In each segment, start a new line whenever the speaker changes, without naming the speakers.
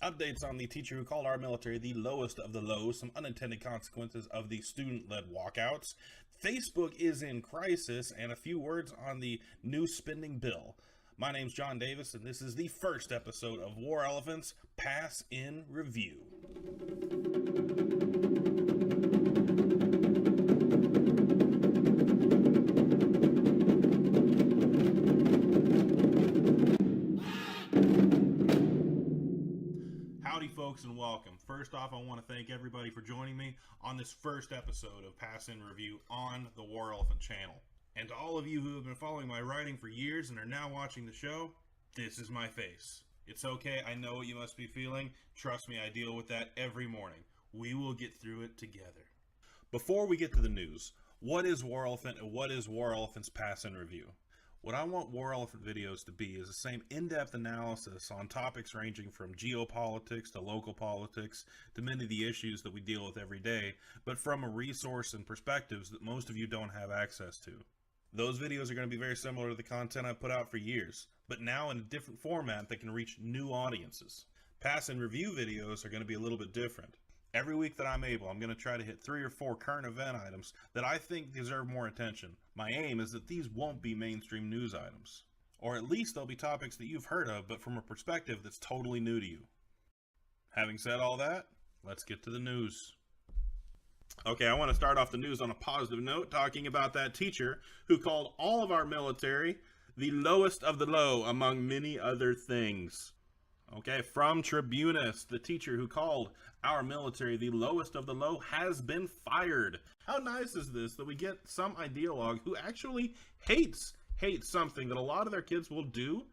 Updates on the teacher who called our military the lowest of the low, some unintended consequences of the student-led walkouts. Facebook is in crisis, and a few words on the new spending bill. My name's John Davis, and this is the first episode of War Elephants Pass in Review. Howdy folks and welcome. First off, I want to thank everybody for joining me on this first episode of Pass in Review on the War Elephant channel. And to all of you who have been following my writing for years and are now watching the show, this is my face. It's okay, I know what you must be feeling. Trust me, I deal with that every morning. We will get through it together. Before we get to the news, what is War Elephant and what is War Elephant's Pass in Review? What I want War Elephant videos to be is the same in-depth analysis on topics ranging from geopolitics to local politics to many of the issues that we deal with every day, but from a resource and perspectives that most of you don't have access to. Those videos are going to be very similar to the content I've put out for years, but now in a different format that can reach new audiences. Pass and review videos are going to be a little bit different. Every week that I'm able, I'm going to try to hit 3 or 4 current event items that I think deserve more attention. My aim is that these won't be mainstream news items. Or at least they'll be topics that you've heard of, but from a perspective that's totally new to you. Having said all that, let's get to the news. Okay, I want to start off the news on a positive note, talking about that teacher who called all of our military the lowest of the low, among many other things. Okay, from Tribunus, the teacher who called our military the lowest of the low has been fired. How nice is this that we get some ideologue who actually hates something that a lot of their kids will do,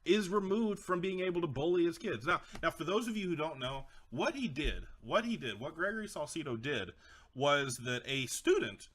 is removed from being able to bully his kids. Now, for those of you who don't know, what Gregory Salcido did was that a student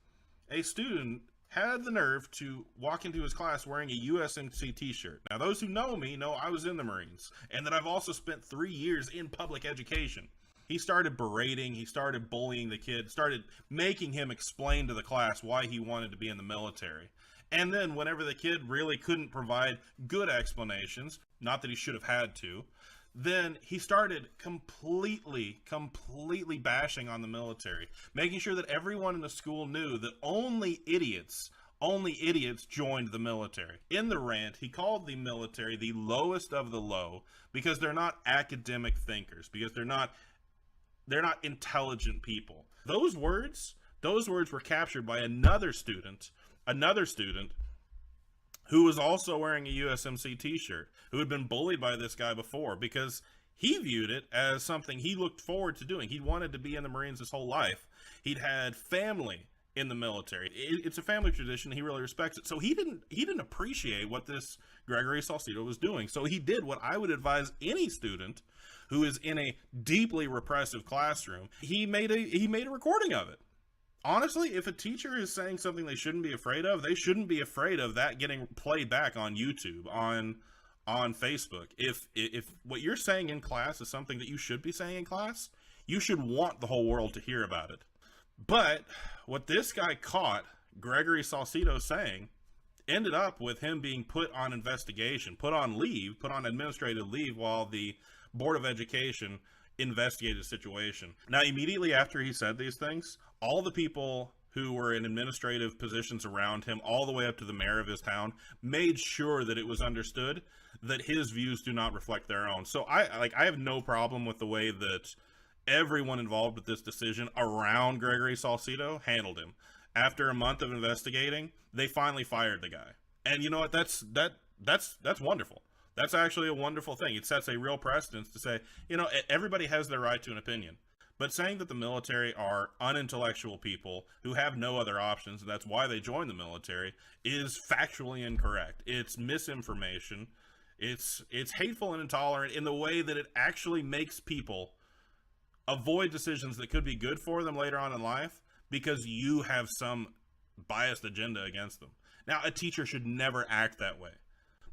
had the nerve to walk into his class wearing a USMC t-shirt. Now, those who know me know I was in the Marines, and that I've also spent 3 years in public education. He started berating, he started bullying the kid, started making him explain to the class why he wanted to be in the military. And then whenever the kid really couldn't provide good explanations, not that he should have had to, then he started completely bashing on the military, making sure that everyone in the school knew that only idiots joined the military. In the rant, he called the military the lowest of the low because they're not academic thinkers, because they're not intelligent people. Those words were captured by another student who was also wearing a USMC t-shirt, who had been bullied by this guy before because he viewed it as something he looked forward to doing. He wanted to be in the Marines his whole life. He'd had family in the military. It's a family tradition. He really respects it. So he didn't appreciate what this Gregory Salcido was doing. So he did what I would advise any student who is in a deeply repressive classroom. He made a recording of it. Honestly, if a teacher is saying something they shouldn't be afraid of, they shouldn't be afraid of that getting played back on YouTube, on Facebook. If what you're saying in class is something that you should be saying in class, you should want the whole world to hear about it. But what this guy caught Gregory Salcido saying ended up with him being put on investigation, put on administrative leave while the Board of Education investigated the situation. Now, immediately after he said these things, all the people who were in administrative positions around him, all the way up to the mayor of his town, made sure that it was understood that his views do not reflect their own. So I have no problem with the way that everyone involved with this decision around Gregory Salcido handled him. After a month of investigating, they finally fired the guy. And you know what? That's wonderful. That's actually a wonderful thing. It sets a real precedence to say, everybody has their right to an opinion. But saying that the military are unintellectual people who have no other options, and that's why they join the military, is factually incorrect. It's misinformation. It's hateful and intolerant in the way that it actually makes people avoid decisions that could be good for them later on in life because you have some biased agenda against them. Now, a teacher should never act that way.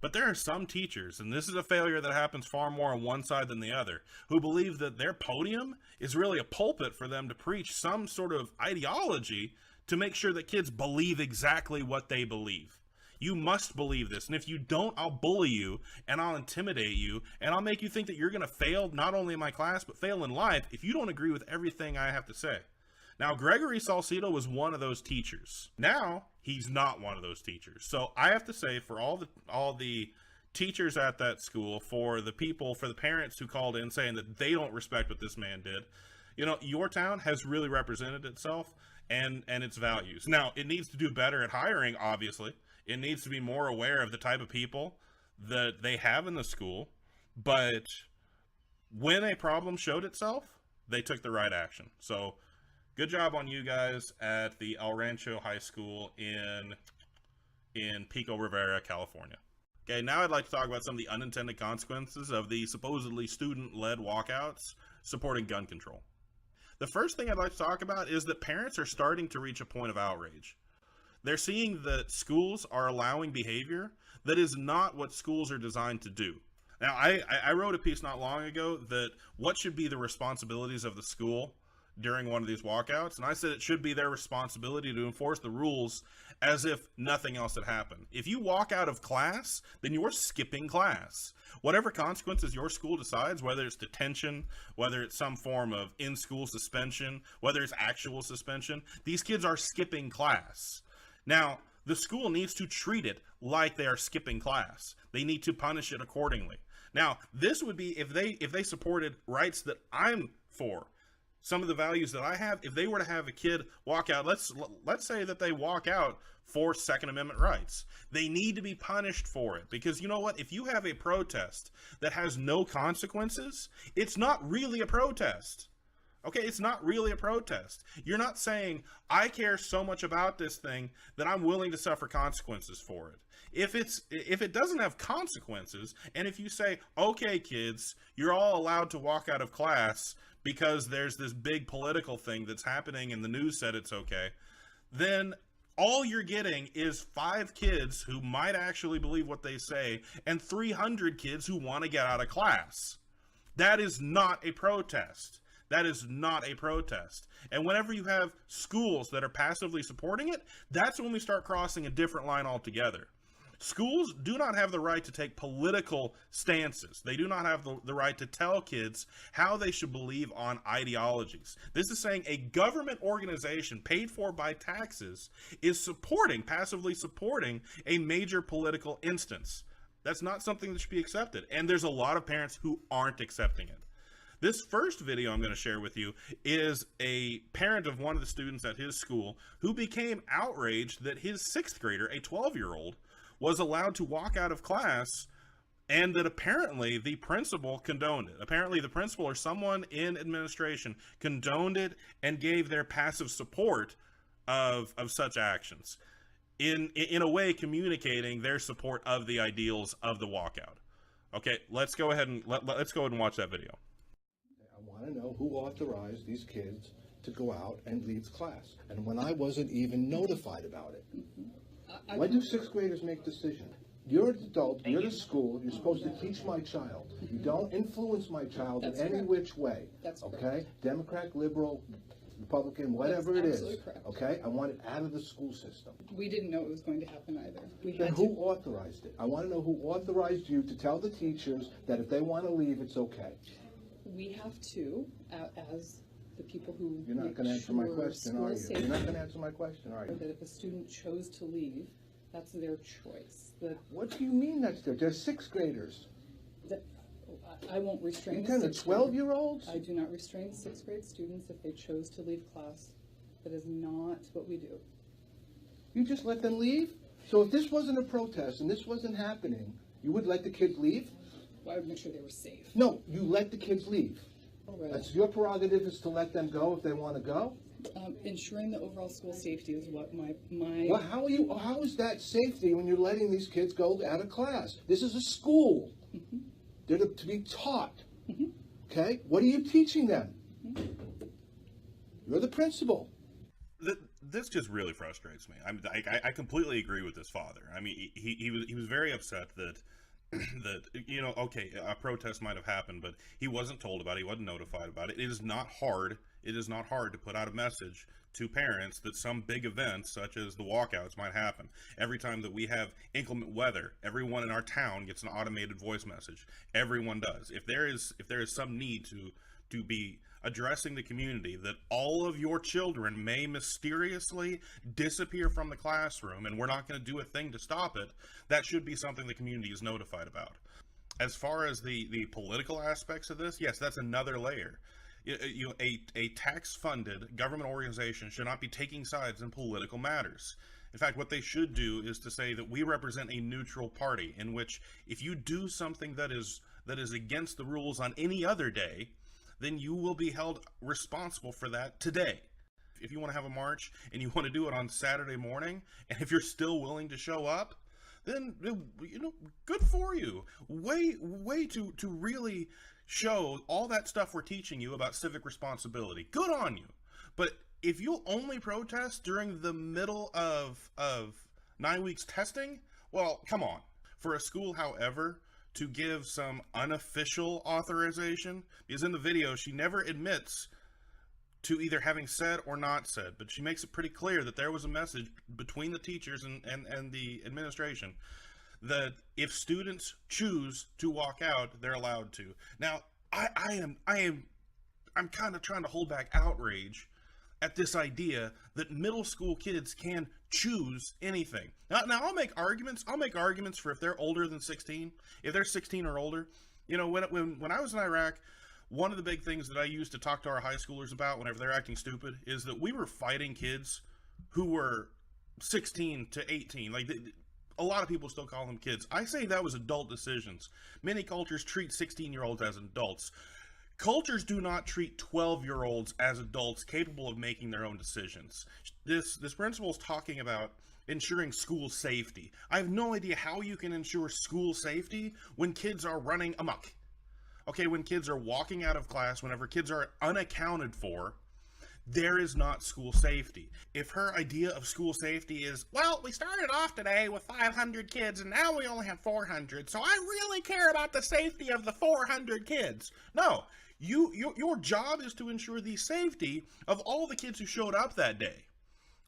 But there are some teachers, and this is a failure that happens far more on one side than the other, who believe that their podium is really a pulpit for them to preach some sort of ideology to make sure that kids believe exactly what they believe. You must believe this. And if you don't, I'll bully you and I'll intimidate you and I'll make you think that you're going to fail not only in my class, but fail in life if you don't agree with everything I have to say. Now, Gregory Salcido was one of those teachers. Now, he's not one of those teachers. So I have to say, for all the teachers at that school, for the parents who called in saying that they don't respect what this man did, your town has really represented itself and its values. Now, it needs to do better at hiring, obviously. It needs to be more aware of the type of people that they have in the school. But when a problem showed itself, they took the right action. So good job on you guys at the El Rancho High School in Pico Rivera, California. Okay, now I'd like to talk about some of the unintended consequences of the supposedly student-led walkouts supporting gun control. The first thing I'd like to talk about is that parents are starting to reach a point of outrage. They're seeing that schools are allowing behavior that is not what schools are designed to do. Now, I wrote a piece not long ago that what should be the responsibilities of the school during one of these walkouts, and I said it should be their responsibility to enforce the rules as if nothing else had happened. If you walk out of class, then you're skipping class. Whatever consequences your school decides, whether it's detention, whether it's some form of in-school suspension, whether it's actual suspension, these kids are skipping class. Now, the school needs to treat it like they are skipping class. They need to punish it accordingly. Now, this would be if they supported rights that I'm for. Some of the values that I have, if they were to have a kid walk out, let's say that they walk out for Second Amendment rights, they need to be punished for it. Because you know what? If you have a protest that has no consequences, it's not really a protest. Okay, it's not really a protest. You're not saying, I care so much about this thing that I'm willing to suffer consequences for it. If it doesn't have consequences, and if you say, okay, kids, you're all allowed to walk out of class because there's this big political thing that's happening and the news said it's okay, then all you're getting is 5 kids who might actually believe what they say and 300 kids who want to get out of class. That is not a protest. That is not a protest. And whenever you have schools that are passively supporting it, that's when we start crossing a different line altogether. Schools do not have the right to take political stances. They do not have the right to tell kids how they should believe on ideologies. This is saying a government organization paid for by taxes is passively supporting a major political instance. That's not something that should be accepted. And there's a lot of parents who aren't accepting it. This first video I'm going to share with you is a parent of one of the students at his school who became outraged that his 6th grader, a 12-year-old, was allowed to walk out of class, and that apparently the principal condoned it. Apparently the principal or someone in administration condoned it and gave their passive support of such actions, in a way communicating their support of the ideals of the walkout. Okay, let's go ahead and let's go ahead and watch that video.
I want to know who authorized these kids to go out and leave class, and when I wasn't even notified about it. When do 6th graders make decisions? You're an adult, you're the school, you're supposed to teach my child. You don't influence my child in any which way.
That's correct.
Okay? Democrat, liberal, Republican, whatever it is.
Absolutely correct.
Okay? I want it out of the school system.
We didn't know it was going to happen either.
Then who authorized it? I want to know who authorized you to tell the teachers that if they want to leave, it's okay.
We have to, as the people who
You're not going to answer my question, are you? You're not going to answer my question, are you?
That if a student chose to leave, that's their choice.
What do you mean that's they're 6th graders?
I won't restrain
You tell 12-year-olds?
I do not restrain 6th grade students if they chose to leave class. That is not what we do.
You just let them leave? So if this wasn't a protest and this wasn't happening, you would let the kids leave?
Well, I would make sure they were safe.
No, you let the kids leave.
Right.
That's your prerogative, is to let them go if they want to go?
Ensuring the overall school safety is what my
Well, how is that safety when you're letting these kids go out of class? This is a school.
Mm-hmm.
They're to be taught.
Mm-hmm.
Okay? What are you teaching them? Mm-hmm. You're the principal.
This just really frustrates me. I completely agree with this father. I mean, he was very upset that okay, a protest might have happened, but he wasn't told about it. He wasn't notified about it. It is not hard. It is not hard to put out a message to parents that some big events such as the walkouts might happen. Every time that we have inclement weather, everyone in our town gets an automated voice message. Everyone does. If there is some need to be addressing the community that all of your children may mysteriously disappear from the classroom and we're not going to do a thing to stop it, that should be something the community is notified about. As far as the political aspects of this, yes, that's another layer. A tax-funded government organization should not be taking sides in political matters. In fact, what they should do is to say that we represent a neutral party, in which if you do something that is against the rules on any other day, then you will be held responsible for that today. If you want to have a march and you want to do it on Saturday morning, and if you're still willing to show up, then, good for you. Way to really show all that stuff we're teaching you about civic responsibility. Good on you. But if you'll only protest during the middle of 9 weeks testing, well, come on. For a school, however, to give some unofficial authorization, because in the video she never admits to either having said or not said, but she makes it pretty clear that there was a message between the teachers and the administration that if students choose to walk out, they're allowed to. Now, I'm kind of trying to hold back outrage at this idea that middle school kids can choose anything. Now I'll make arguments for if they're older than 16, if they're 16 or older. When I was in Iraq, one of the big things that I used to talk to our high schoolers about whenever they're acting stupid is that we were fighting kids who were 16 to 18. A lot of people still call them kids. I say that was adult decisions. Many cultures treat 16-year-olds as adults. Cultures do not treat 12-year-olds as adults capable of making their own decisions. This principle is talking about ensuring school safety. I have no idea how you can ensure school safety when kids are running amok. Okay, when kids are walking out of class, whenever kids are unaccounted for, there is not school safety. If her idea of school safety is, well, we started off today with 500 kids and now we only have 400, so I really care about the safety of the 400 kids. No, your job is to ensure the safety of all the kids who showed up that day.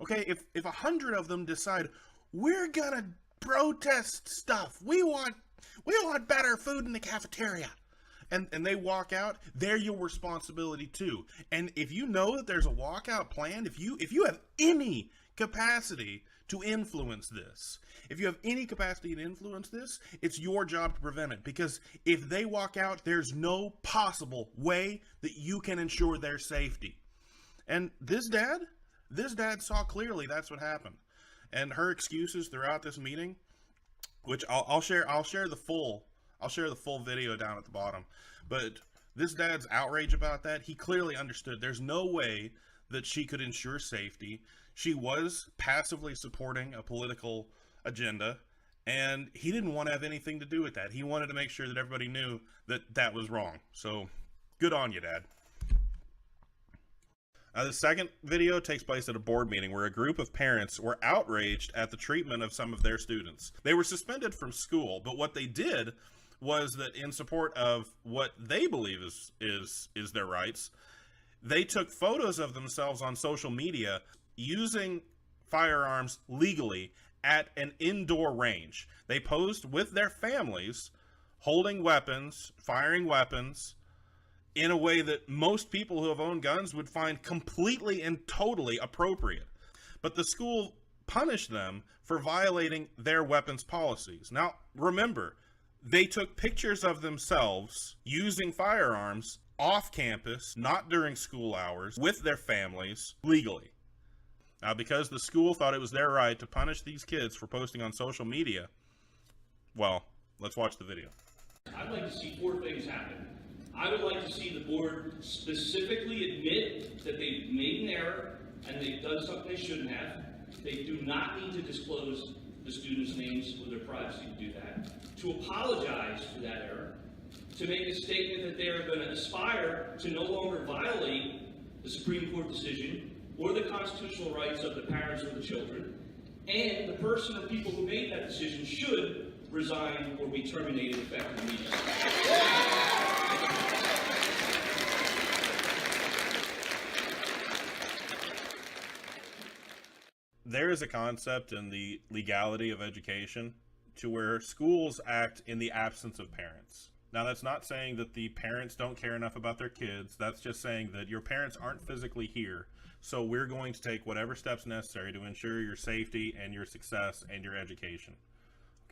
Okay, if 100 of them decide, we're gonna protest stuff, we want better food in the cafeteria, and they walk out, they're your responsibility too. And if you know that there's a walkout planned, if you have any capacity to influence this, it's your job to prevent it. Because if they walk out, there's no possible way that you can ensure their safety. And this dad saw clearly that's what happened. And her excuses throughout this meeting, which I'll share the full video down at the bottom. But this dad's outrage about that, he clearly understood there's no way that she could ensure safety. She was passively supporting a political agenda, and he didn't want to have anything to do with that. He wanted to make sure that everybody knew that that was wrong. So, good on you, Dad. The second video takes place at a board meeting where a group of parents were outraged at the treatment of some of their students. They were suspended from school, but what they did was that in support of what they believe is their rights, they took photos of themselves on social media using firearms legally at an indoor range. They posed with their families, holding weapons, firing weapons, in a way that most people who have owned guns would find completely and totally appropriate. But the school punished them for violating their weapons policies. Now, remember, they took pictures of themselves using firearms off campus, not during school hours, with their families, legally. Now, because the school thought it was their right to punish these kids for posting on social media, well, let's watch the video.
I'd like to see 4 things happen. I would like to see the board specifically admit that they've made an error and they've done something they shouldn't have. They do not need to disclose the students' names or their privacy to do that. To apologize for that error. To make a statement that they are going to aspire to no longer violate the Supreme Court decision or the constitutional rights of the parents or the children. And the person or people who made that decision should resign or be terminated effective immediately.
there is a concept in the legality of education to where schools act in the absence of parents. Now, that's not saying that the parents don't care enough about their kids. That's just saying that your parents aren't physically here, so we're going to take whatever steps necessary to ensure your safety and your success and your education.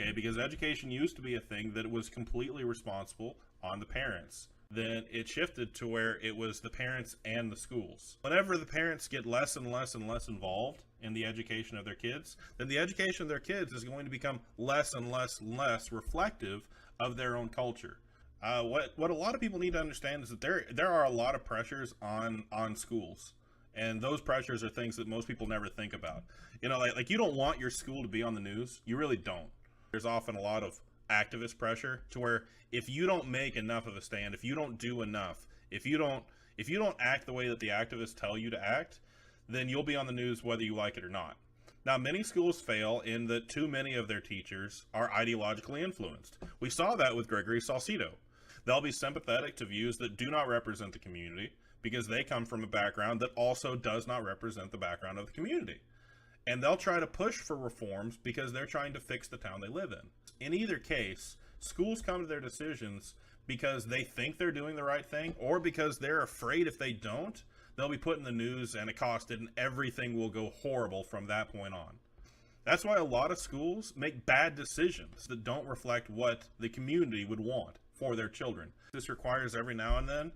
Okay, because education used to be a thing that was completely responsible on the parents. Then it shifted to where it was the parents and the schools. Whenever the parents get less and less and less involved in the education of their kids, then the education of their kids is going to become less and less and less reflective of their own culture. What a lot of people need to understand is that there are a lot of pressures on schools, and those pressures are things that most people never think about. You know, like you don't want your school to be on the news. You really don't. There's often a lot of activist pressure to where if you don't make enough of a stand, if you don't do enough, if you don't act the way that the activists tell you to act, then you'll be on the news whether you like it or not. Now, many schools fail in that too many of their teachers are ideologically influenced. We saw that with Gregory Salcido. They'll be sympathetic to views that do not represent the community because they come from a background that also does not represent the background of the community. And they'll try to push for reforms because they're trying to fix the town they live in. In either case, schools come to their decisions because they think they're doing the right thing or because they're afraid if they don't, they'll be put in the news and accosted and everything will go horrible from that point on. That's why a lot of schools make bad decisions that don't reflect what the community would want for their children. This requires every now and then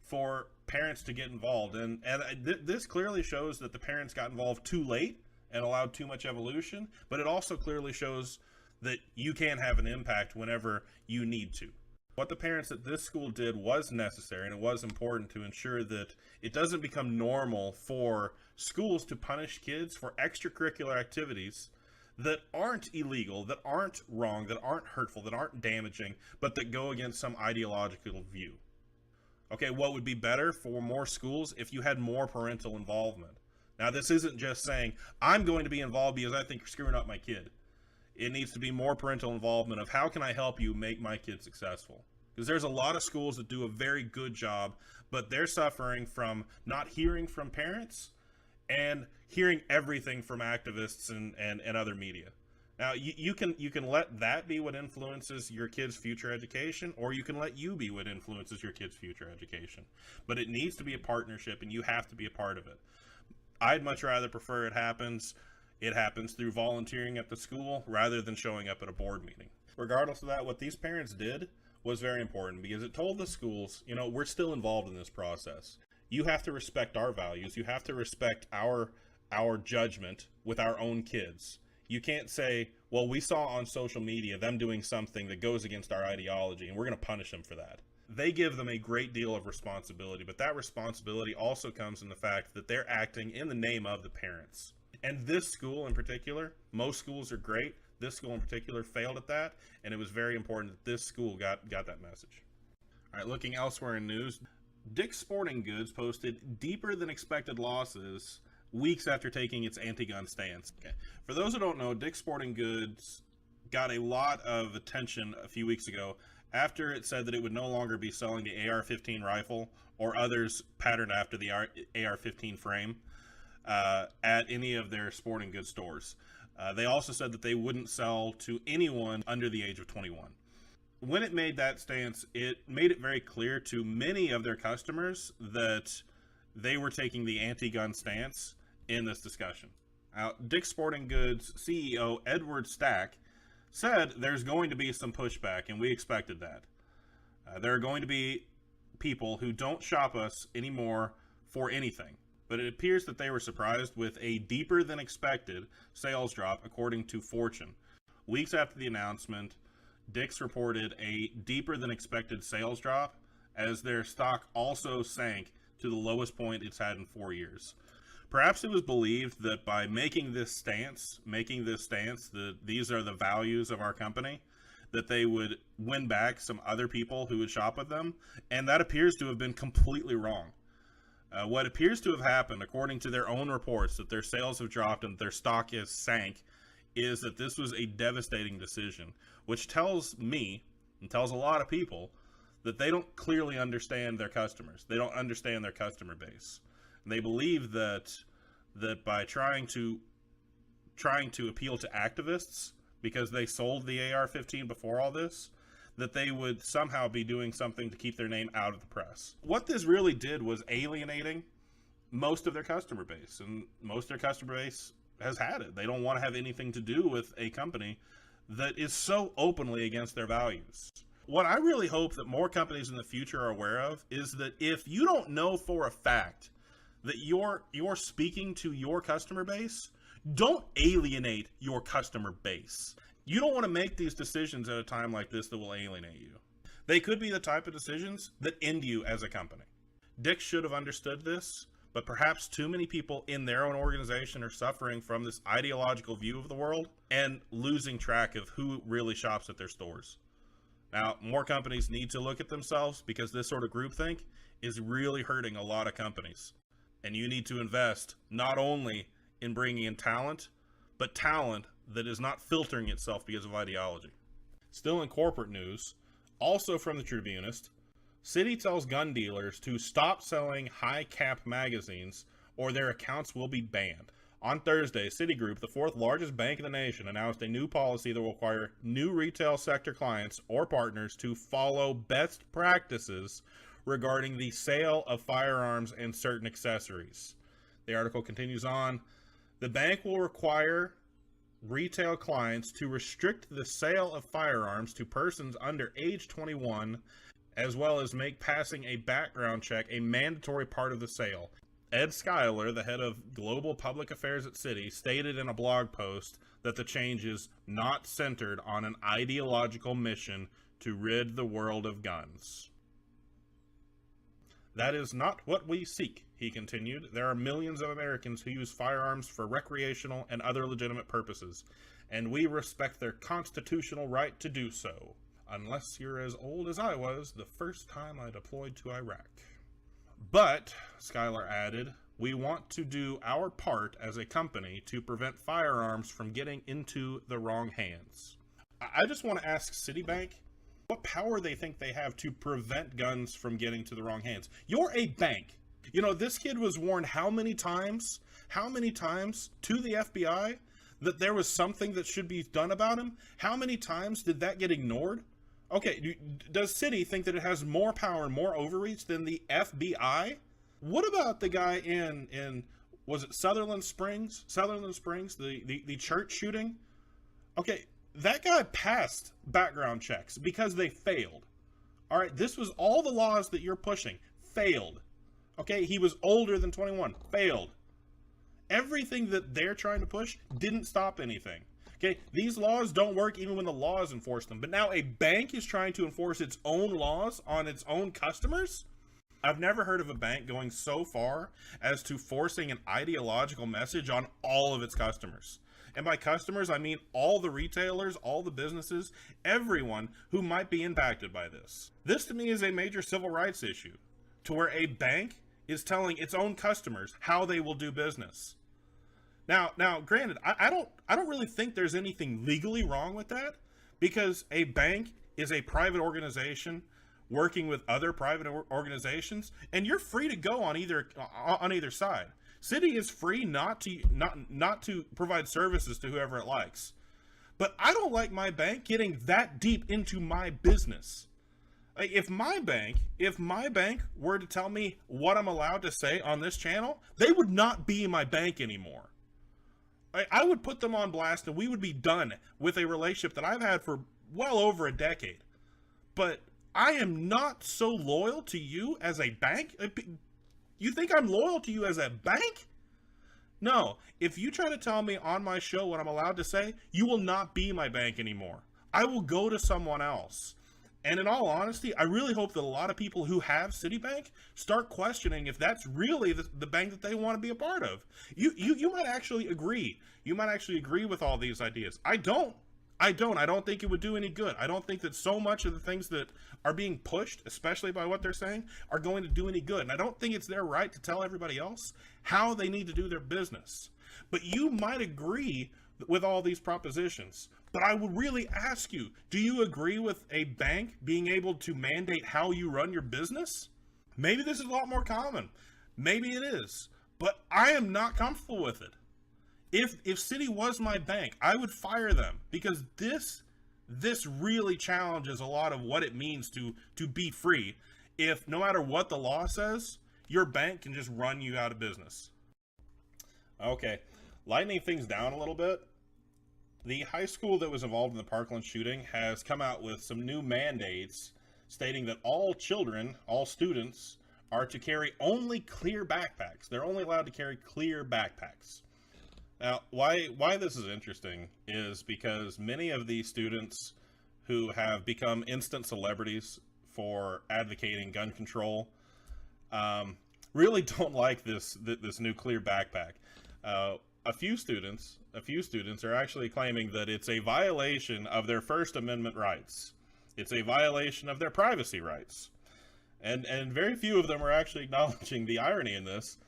for parents to get involved. And this clearly shows that the parents got involved too late and allowed too much evolution, but it also clearly shows that you can have an impact whenever you need to. What the parents at this school did was necessary, and it was important to ensure that it doesn't become normal for schools to punish kids for extracurricular activities that aren't illegal, that aren't wrong, that aren't hurtful, that aren't damaging, but that go against some ideological view. Okay, what would be better for more schools if you had more parental involvement? Now, this isn't just saying, I'm going to be involved because I think you're screwing up my kid. It needs to be more parental involvement of how can I help you make my kid successful? Because there's a lot of schools that do a very good job, but they're suffering from not hearing from parents and hearing everything from activists and other media. Now, you can let that be what influences your kid's future education, or you can let you be what influences your kid's future education. But it needs to be a partnership, and you have to be a part of it. I'd much rather prefer it happens through volunteering at the school rather than showing up at a board meeting. Regardless of that, what these parents did was very important because it told the schools, you know, we're still involved in this process. You have to respect our values. You have to respect our judgment with our own kids. You can't say, well, we saw on social media them doing something that goes against our ideology and we're going to punish them for that. They give them a great deal of responsibility, but that responsibility also comes in the fact that they're acting in the name of the parents. And this school in particular, most schools are great. This school in particular failed at that, and it was very important that this school got that message. All right, looking elsewhere in news, Dick's Sporting Goods posted deeper than expected losses weeks after taking its anti-gun stance. Okay. For those who don't know, Dick's Sporting Goods got a lot of attention a few weeks ago after it said that it would no longer be selling the AR-15 rifle or others patterned after the AR-15 frame at any of their sporting goods stores. They also said that they wouldn't sell to anyone under the age of 21. When it made that stance, it made it very clear to many of their customers that they were taking the anti-gun stance in this discussion. Now, Dick's Sporting Goods CEO Edward Stack said there's going to be some pushback, and we expected that. There are going to be people who don't shop us anymore for anything. But it appears that they were surprised with a deeper than expected sales drop, according to Fortune. Weeks after the announcement, Dick's reported a deeper than expected sales drop as their stock also sank to the lowest point it's had in 4 years. Perhaps it was believed that by making this stance that these are the values of our company, that they would win back some other people who would shop with them, and that appears to have been completely wrong. What appears to have happened, according to their own reports, that their sales have dropped and their stock is sank, is that this was a devastating decision, which tells me, and tells a lot of people, that they don't clearly understand their customers. They don't understand their customer base. And they believe that by trying to trying to appeal to activists because they sold the AR-15 before all this, that they would somehow be doing something to keep their name out of the press. What this really did was alienating most of their customer base, and most of their customer base has had it. They don't want to have anything to do with a company that is so openly against their values. What I really hope that more companies in the future are aware of is that if you don't know for a fact that you're speaking to your customer base, don't alienate your customer base. You don't want to make these decisions at a time like this that will alienate you. They could be the type of decisions that end you as a company. Dick should have understood this, but perhaps too many people in their own organization are suffering from this ideological view of the world and losing track of who really shops at their stores. Now, more companies need to look at themselves because this sort of groupthink is really hurting a lot of companies. And you need to invest not only in bringing in talent, but talent that is not filtering itself because of ideology. Still in corporate news, also from the Tribunist, Citi tells gun dealers to stop selling high-cap magazines or their accounts will be banned. On Thursday, Citigroup, the fourth largest bank in the nation, announced a new policy that will require new retail sector clients or partners to follow best practices regarding the sale of firearms and certain accessories. The article continues on. The bank will require retail clients to restrict the sale of firearms to persons under age 21, as well as make passing a background check a mandatory part of the sale. Ed Schuyler, the head of global public affairs at Citi, stated in a blog post that the change is not centered on an ideological mission to rid the world of guns. That is not what we seek, he continued. There are millions of Americans who use firearms for recreational and other legitimate purposes, and we respect their constitutional right to do so. Unless you're as old as I was the first time I deployed to Iraq. But, Schuyler added, we want to do our part as a company to prevent firearms from getting into the wrong hands. I just want to ask Citibank what power they think they have to prevent guns from getting to the wrong hands. You're a bank. You know, this kid was warned how many times to the FBI that there was something that should be done about him? How many times did that get ignored? Okay, does Citi think that it has more power and more overreach than the FBI? What about the guy in was it Sutherland Springs, the church shooting? Okay, that guy passed background checks because they failed. All right, this was all the laws that you're pushing. Failed. Okay, he was older than 21. Failed. Everything that they're trying to push didn't stop anything. Okay, these laws don't work even when the laws enforce them. But now a bank is trying to enforce its own laws on its own customers? I've never heard of a bank going so far as to forcing an ideological message on all of its customers. And by customers, I mean all the retailers, all the businesses, everyone who might be impacted by this. This to me is a major civil rights issue, to where a bank is telling its own customers how they will do business. Now, granted, I don't really think there's anything legally wrong with that, because a bank is a private organization working with other private organizations, and you're free to go on either side. Citi is free not to provide services to whoever it likes. But I don't like my bank getting that deep into my business. If my bank were to tell me what I'm allowed to say on this channel, they would not be my bank anymore. I would put them on blast and we would be done with a relationship that I've had for well over a decade. But I am not so loyal to you as a bank. You think I'm loyal to you as a bank? No. If you try to tell me on my show what I'm allowed to say, you will not be my bank anymore. I will go to someone else. And in all honesty, I really hope that a lot of people who have Citibank start questioning if that's really the bank that they want to be a part of. You might actually agree. You might actually agree with all these ideas. I don't think it would do any good. I don't think that so much of the things that are being pushed, especially by what they're saying, are going to do any good. And I don't think it's their right to tell everybody else how they need to do their business. But you might agree with all these propositions. But I would really ask you, do you agree with a bank being able to mandate how you run your business? Maybe this is a lot more common. Maybe it is. But I am not comfortable with it. If City was my bank, I would fire them, because this really challenges a lot of what it means to be free. If no matter what the law says, your bank can just run you out of business. Okay, lightening things down a little bit. The high school that was involved in the Parkland shooting has come out with some new mandates stating that all children, all students, are to carry only clear backpacks. They're only allowed to carry clear backpacks. Now, why this is interesting is because many of these students who have become instant celebrities for advocating gun control really don't like this new clear backpack. A few students are actually claiming that it's a violation of their First Amendment rights. It's a violation of their privacy rights. And very few of them are actually acknowledging the irony in this,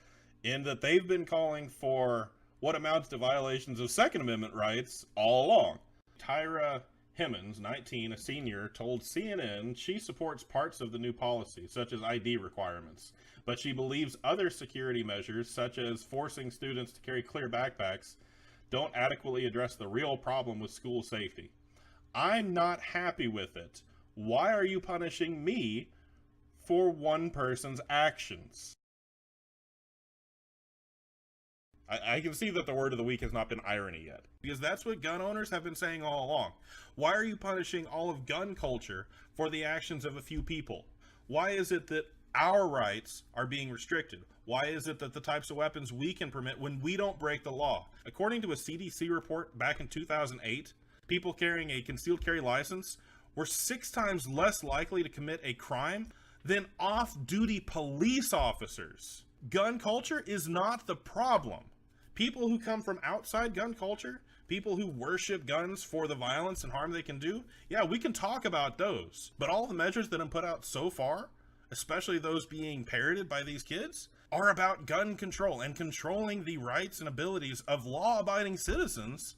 in that they've been calling for what amounts to violations of Second Amendment rights all along. Tyra Hemmons, 19, a senior, told CNN she supports parts of the new policy, such as ID requirements, but she believes other security measures, such as forcing students to carry clear backpacks, don't adequately address the real problem with school safety. I'm not happy with it. Why are you punishing me for one person's actions? I can see that the word of the week has not been irony yet, because that's what gun owners have been saying all along. Why are you punishing all of gun culture for the actions of a few people? Why is it that our rights are being restricted? Why is it that the types of weapons we can permit when we don't break the law? According to a CDC report back in 2008, people carrying a concealed carry license were 6 times less likely to commit a crime than off-duty police officers. Gun culture is not the problem. People who come from outside gun culture, people who worship guns for the violence and harm they can do, yeah, we can talk about those. But all the measures that have been put out so far, especially those being parroted by these kids, are about gun control and controlling the rights and abilities of law-abiding citizens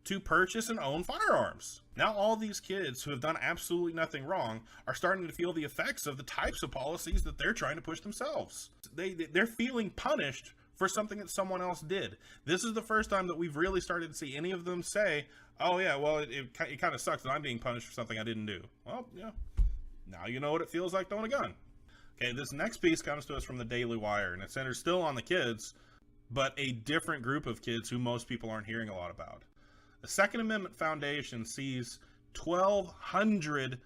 to purchase and own firearms. Now all these kids who have done absolutely nothing wrong are starting to feel the effects of the types of policies that they're trying to push themselves. They're feeling punished for something that someone else did. This is the first time that we've really started to see any of them say, oh yeah, well, it kind of sucks that I'm being punished for something I didn't do. Well, yeah, now you know what it feels like to own a gun. Okay, this next piece comes to us from the Daily Wire, and it centers still on the kids, but a different group of kids who most people aren't hearing a lot about. The Second Amendment Foundation sees 1,200%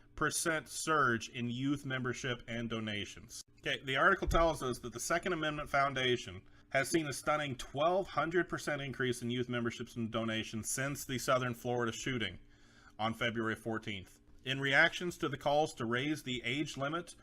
surge in youth membership and donations. Okay, the article tells us that the Second Amendment Foundation has seen a stunning 1,200% increase in youth memberships and donations since the Southern Florida shooting on February 14th. In reactions to the calls to raise the age limit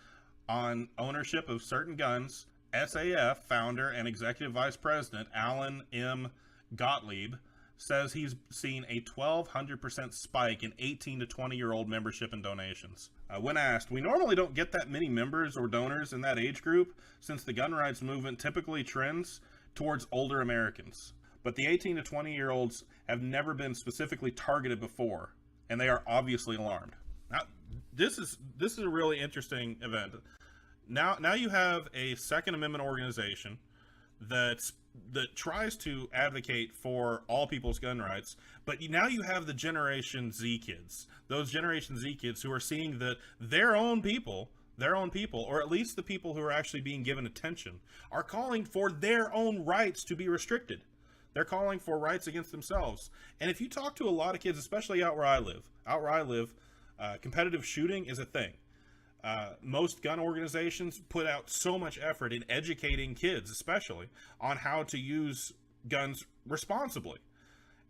on ownership of certain guns, SAF founder and executive vice president Alan M. Gottlieb says he's seen a 1,200% spike in 18 to 20-year-old membership and donations. When asked, we normally don't get that many members or donors in that age group since the gun rights movement typically trends towards older Americans. But the 18 to 20-year-olds have never been specifically targeted before, and they are obviously alarmed. Now, this is a really interesting event. Now you have a Second Amendment organization that tries to advocate for all people's gun rights, but now you have the Generation Z kids, those Generation Z kids who are seeing that their own people, or at least the people who are actually being given attention, are calling for their own rights to be restricted. They're calling for rights against themselves. And if you talk to a lot of kids, especially out where I live, competitive shooting is a thing. Most gun organizations put out so much effort in educating kids, especially, on how to use guns responsibly.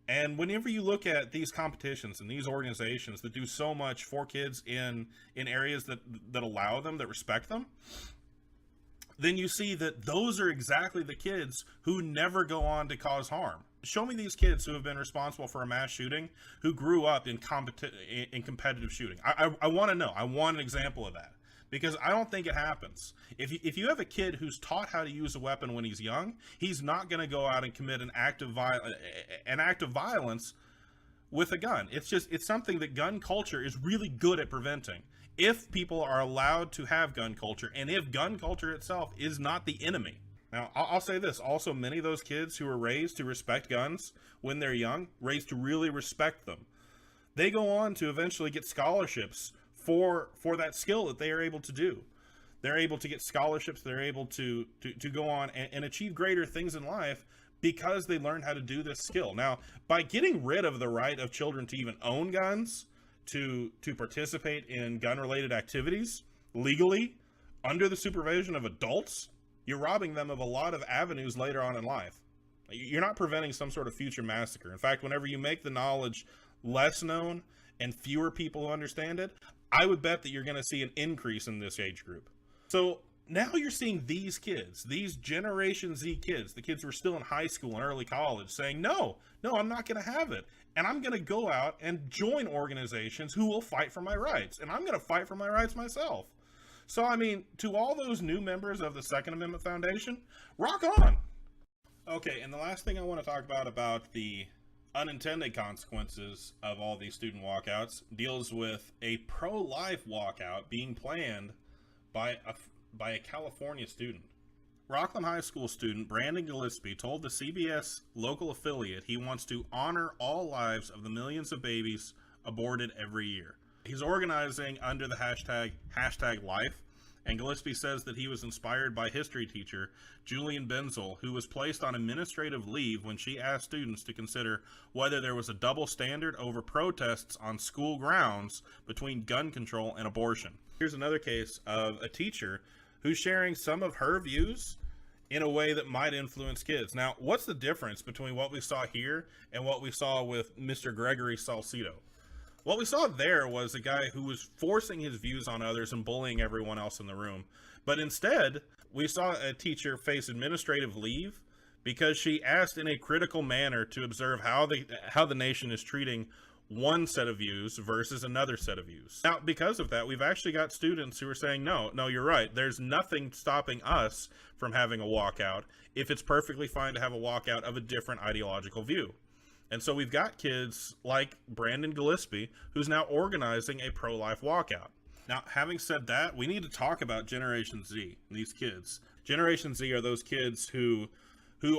And whenever you look at these competitions and these organizations that do so much for kids in areas that allow them, that respect them, then you see that those are exactly the kids who never go on to cause harm. Show me these kids who have been responsible for a mass shooting who grew up in competitive shooting. I want to know. I want an example of that, because I don't think it happens. If you have a kid who's taught how to use a weapon when he's young, he's not going to go out and commit an act of violence with a gun. It's something that gun culture is really good at preventing. If people are allowed to have gun culture, and if gun culture itself is not the enemy. Now, I'll say this. Also, many of those kids who are raised to respect guns when they're young, raised to really respect them, they go on to eventually get scholarships for that skill that they are able to do. They're able to get scholarships. They're able to go on and achieve greater things in life because they learned how to do this skill. Now, by getting rid of the right of children to even own guns, to participate in gun-related activities legally under the supervision of adults, you're robbing them of a lot of avenues later on in life. You're not preventing some sort of future massacre. In fact, whenever you make the knowledge less known and fewer people who understand it, I would bet that you're going to see an increase in this age group. So now you're seeing these kids, these Generation Z kids, the kids who are still in high school and early college, saying, no, I'm not going to have it. And I'm going to go out and join organizations who will fight for my rights. And I'm going to fight for my rights myself. So, I mean, to all those new members of the Second Amendment Foundation, rock on. Okay, and the last thing I want to talk about the unintended consequences of all these student walkouts deals with a pro-life walkout being planned by a California student. Rockland High School student Brandon Gillespie told the CBS local affiliate he wants to honor all lives of the millions of babies aborted every year. He's organizing under the hashtag life, and Gillespie says that he was inspired by history teacher Julian Benzel, who was placed on administrative leave when she asked students to consider whether there was a double standard over protests on school grounds between gun control and abortion. Here's another case of a teacher who's sharing some of her views in a way that might influence kids. Now, what's the difference between what we saw here and what we saw with Mr. Gregory Salcido? What we saw there was a guy who was forcing his views on others and bullying everyone else in the room. But instead, we saw a teacher face administrative leave because she asked in a critical manner to observe how the nation is treating one set of views versus another set of views. Now, because of that, we've actually got students who are saying, no, you're right. There's nothing stopping us from having a walkout if it's perfectly fine to have a walkout of a different ideological view. And so we've got kids like Brandon Gillespie, who's now organizing a pro-life walkout. Now, having said that, we need to talk about Generation Z, these kids. Generation Z are those kids who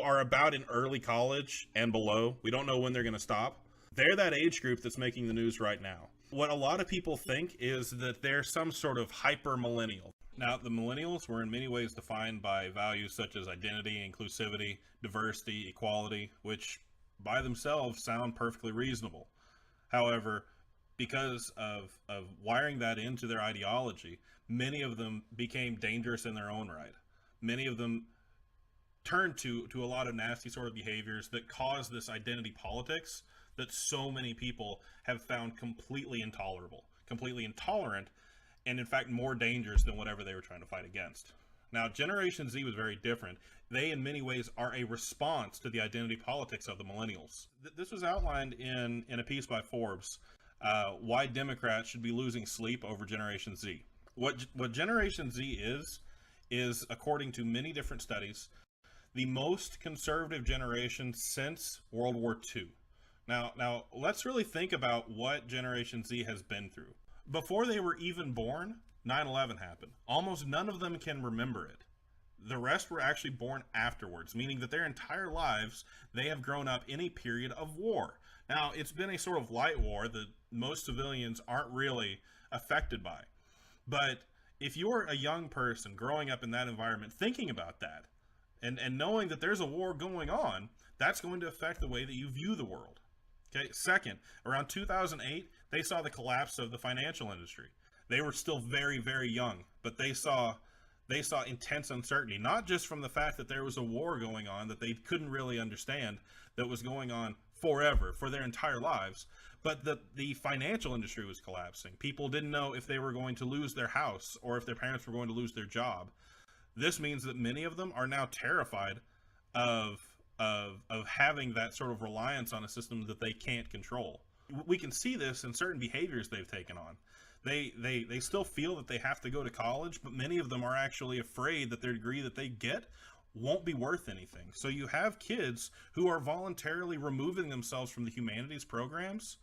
are about in early college and below. We don't know when they're going to stop. They're that age group that's making the news right now. What a lot of people think is that they're some sort of hyper millennial. Now, the millennials were in many ways defined by values such as identity, inclusivity, diversity, equality, which by themselves sound perfectly reasonable. However, because of wiring that into their ideology, many of them became dangerous in their own right. Many of them turned to a lot of nasty sort of behaviors that cause this identity politics that so many people have found completely intolerable, completely intolerant, and in fact more dangerous than whatever they were trying to fight against. Now, Generation Z was very different. They, in many ways, are a response to the identity politics of the millennials. This was outlined in a piece by Forbes, why Democrats should be losing sleep over Generation Z. What Generation Z is, according to many different studies, the most conservative generation since World War II. Now, let's really think about what Generation Z has been through. Before they were even born, 9/11 happened. Almost none of them can remember it. The rest were actually born afterwards, meaning that their entire lives, they have grown up in a period of war. Now, it's been a sort of light war that most civilians aren't really affected by. But if you're a young person growing up in that environment, thinking about that, and knowing that there's a war going on, that's going to affect the way that you view the world. Okay. Second, around 2008, they saw the collapse of the financial industry. They were still very, very young, but they saw intense uncertainty, not just from the fact that there was a war going on that they couldn't really understand that was going on forever, for their entire lives, but the financial industry was collapsing. People didn't know if they were going to lose their house or if their parents were going to lose their job. This means that many of them are now terrified of having that sort of reliance on a system that they can't control. We can see this in certain behaviors they've taken on. They still feel that they have to go to college, but many of them are actually afraid that their degree that they get won't be worth anything. So you have kids who are voluntarily removing themselves from the humanities programs,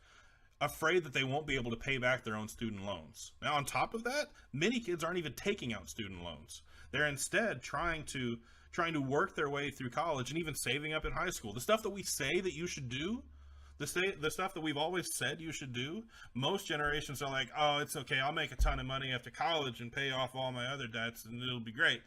afraid that they won't be able to pay back their own student loans. Now, on top of that, many kids aren't even taking out student loans. They're instead trying to trying to work their way through college and even saving up in high school. The stuff that we say that you should do, the stuff that we've always said you should do, most generations are like, oh, it's okay, I'll make a ton of money after college and pay off all my other debts and it'll be great.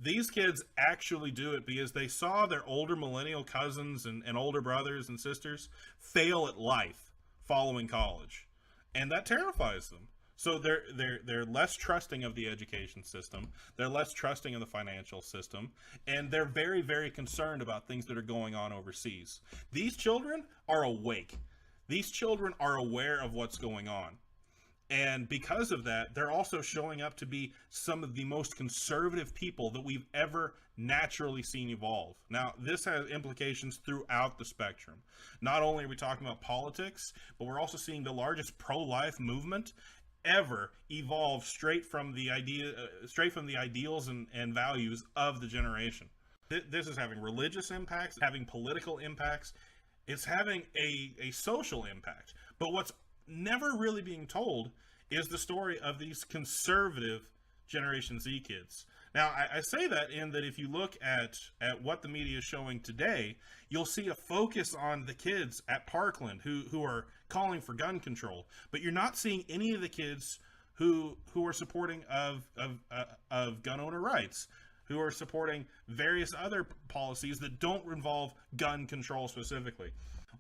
These kids actually do it because they saw their older millennial cousins and older brothers and sisters fail at life following college. And that terrifies them. So they're less trusting of the education system. They're less trusting of the financial system. And they're very, very concerned about things that are going on overseas. These children are awake. These children are aware of what's going on. And because of that, they're also showing up to be some of the most conservative people that we've ever naturally seen evolve. Now, this has implications throughout the spectrum. Not only are we talking about politics, but we're also seeing the largest pro-life movement ever evolve straight from the ideals and values of the generation. This is having religious impacts, having political impacts. It's having a social impact. But what's never really being told is the story of these conservative Generation Z kids. Now, I say that in that if you look at what the media is showing today, you'll see a focus on the kids at Parkland who are calling for gun control, but you're not seeing any of the kids who are supporting of gun owner rights, who are supporting various other policies that don't involve gun control specifically.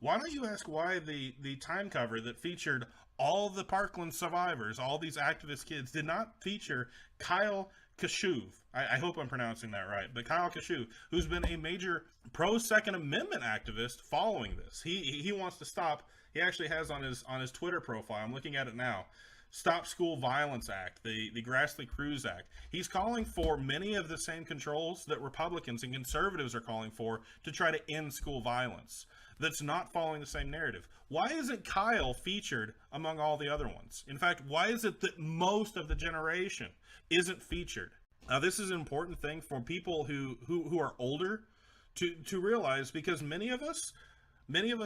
Why don't you ask why the Time cover that featured all the Parkland survivors, all these activist kids, did not feature Kyle Kashuv? I hope I'm pronouncing that right, but Kyle Kashuv, who's been a major pro-Second Amendment activist following this. He wants to stop. He actually has on his Twitter profile, I'm looking at it now, Stop School Violence Act, the Grassley-Cruz Act. He's calling for many of the same controls that Republicans and conservatives are calling for to try to end school violence. That's not following the same narrative. Why isn't Kyle featured among all the other ones? In fact, why is it that most of the generation isn't featured? Now, this is an important thing for people who are older to realize, because many of us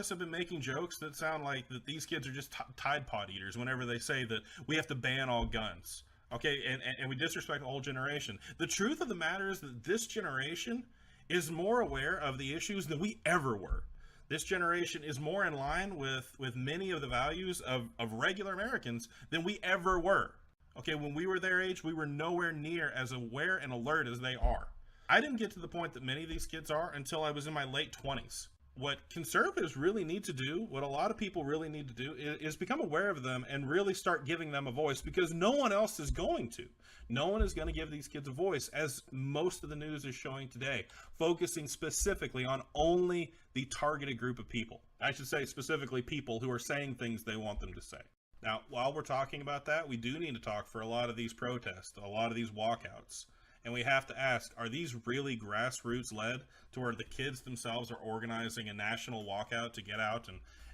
have been making jokes that sound like that these kids are just Tide Pod eaters whenever they say that we have to ban all guns. Okay, and we disrespect the whole generation. The truth of the matter is that this generation is more aware of the issues than we ever were. This generation is more in line with many of the values of regular Americans than we ever were. Okay, when we were their age, we were nowhere near as aware and alert as they are. I didn't get to the point that many of these kids are until I was in my late 20s. What conservatives really need to do, what a lot of people really need to do, is become aware of them and really start giving them a voice, because no one else is going to. No one is going to give these kids a voice, as most of the news is showing today, focusing specifically on only the targeted group of people. I should say specifically people who are saying things they want them to say. Now, while we're talking about that, we do need to talk for a lot of these protests, a lot of these walkouts. And we have to ask, are these really grassroots led to where the kids themselves are organizing a national walkout to get out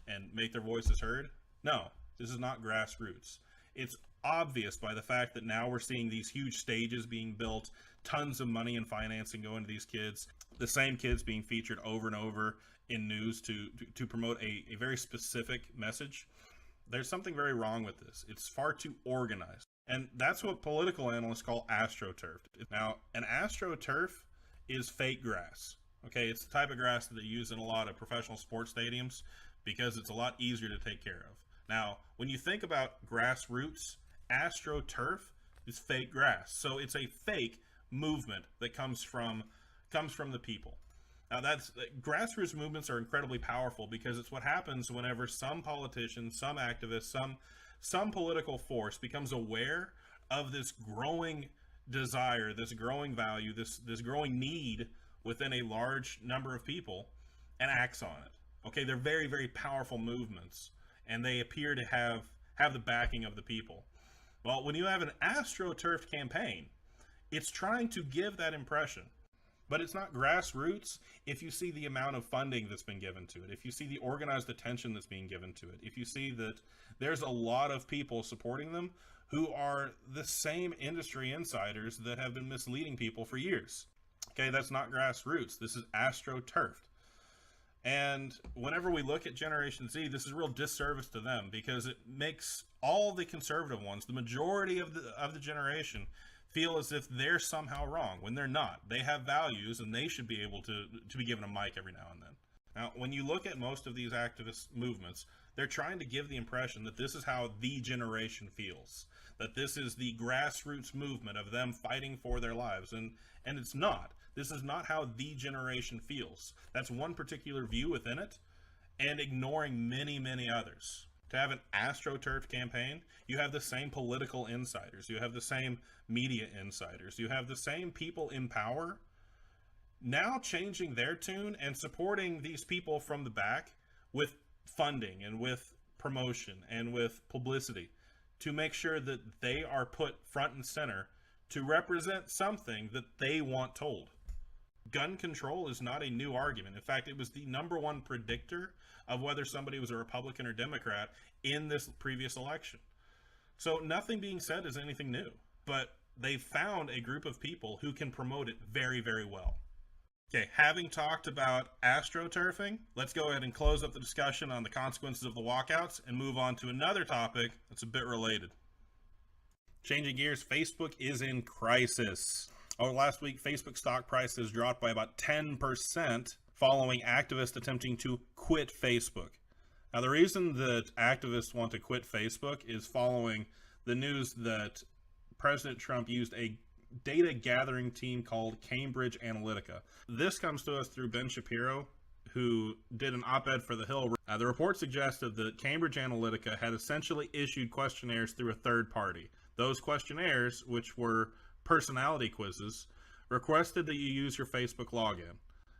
and make their voices heard? No, this is not grassroots. It's obvious by the fact that now we're seeing these huge stages being built, tons of money and financing going to these kids, the same kids being featured over and over in news to promote a very specific message. There's something very wrong with this. It's far too organized. And that's what political analysts call astroturf. Now, an astroturf is fake grass. Okay, it's the type of grass that they use in a lot of professional sports stadiums because it's a lot easier to take care of. Now, when you think about grassroots, astroturf is fake grass. So it's a fake movement that comes from the people. Now, grassroots movements are incredibly powerful because it's what happens whenever some politician, some activist, some political force becomes aware of this growing desire, this growing value, this growing need within a large number of people, and acts on it. Okay, they're very, very powerful movements, and they appear to have the backing of the people. Well, when you have an astroturf campaign, it's trying to give that impression. But it's not grassroots if you see the amount of funding that's been given to it, if you see the organized attention that's being given to it, if you see that there's a lot of people supporting them who are the same industry insiders that have been misleading people for years. Okay, that's not grassroots. This is astroturfed. And whenever we look at Generation Z, this is a real disservice to them because it makes all the conservative ones, the majority of the generation, feel as if they're somehow wrong when they're not. They have values and they should be able to be given a mic every now and then. Now, when you look at most of these activist movements, they're trying to give the impression that this is how the generation feels, that this is the grassroots movement of them fighting for their lives, and it's not. This is not how the generation feels. That's one particular view within it, and ignoring many, many others. To have an AstroTurf campaign, you have the same political insiders, you have the same media insiders, you have the same people in power now changing their tune and supporting these people from the back with funding and with promotion and with publicity to make sure that they are put front and center to represent something that they want told. Gun control is not a new argument. In fact, it was the #1 predictor of whether somebody was a Republican or Democrat in this previous election. So nothing being said is anything new, but they found a group of people who can promote it very, very well. Okay, having talked about astroturfing, let's go ahead and close up the discussion on the consequences of the walkouts and move on to another topic that's a bit related. Changing gears, Facebook is in crisis. Over last week, Facebook stock price has dropped by about 10% following activists attempting to quit Facebook. Now, the reason that activists want to quit Facebook is following the news that President Trump used a data gathering team called Cambridge Analytica. This comes to us through Ben Shapiro, who did an op-ed for The Hill. The report suggested that Cambridge Analytica had essentially issued questionnaires through a third party. Those questionnaires, which were personality quizzes, requested that you use your Facebook login.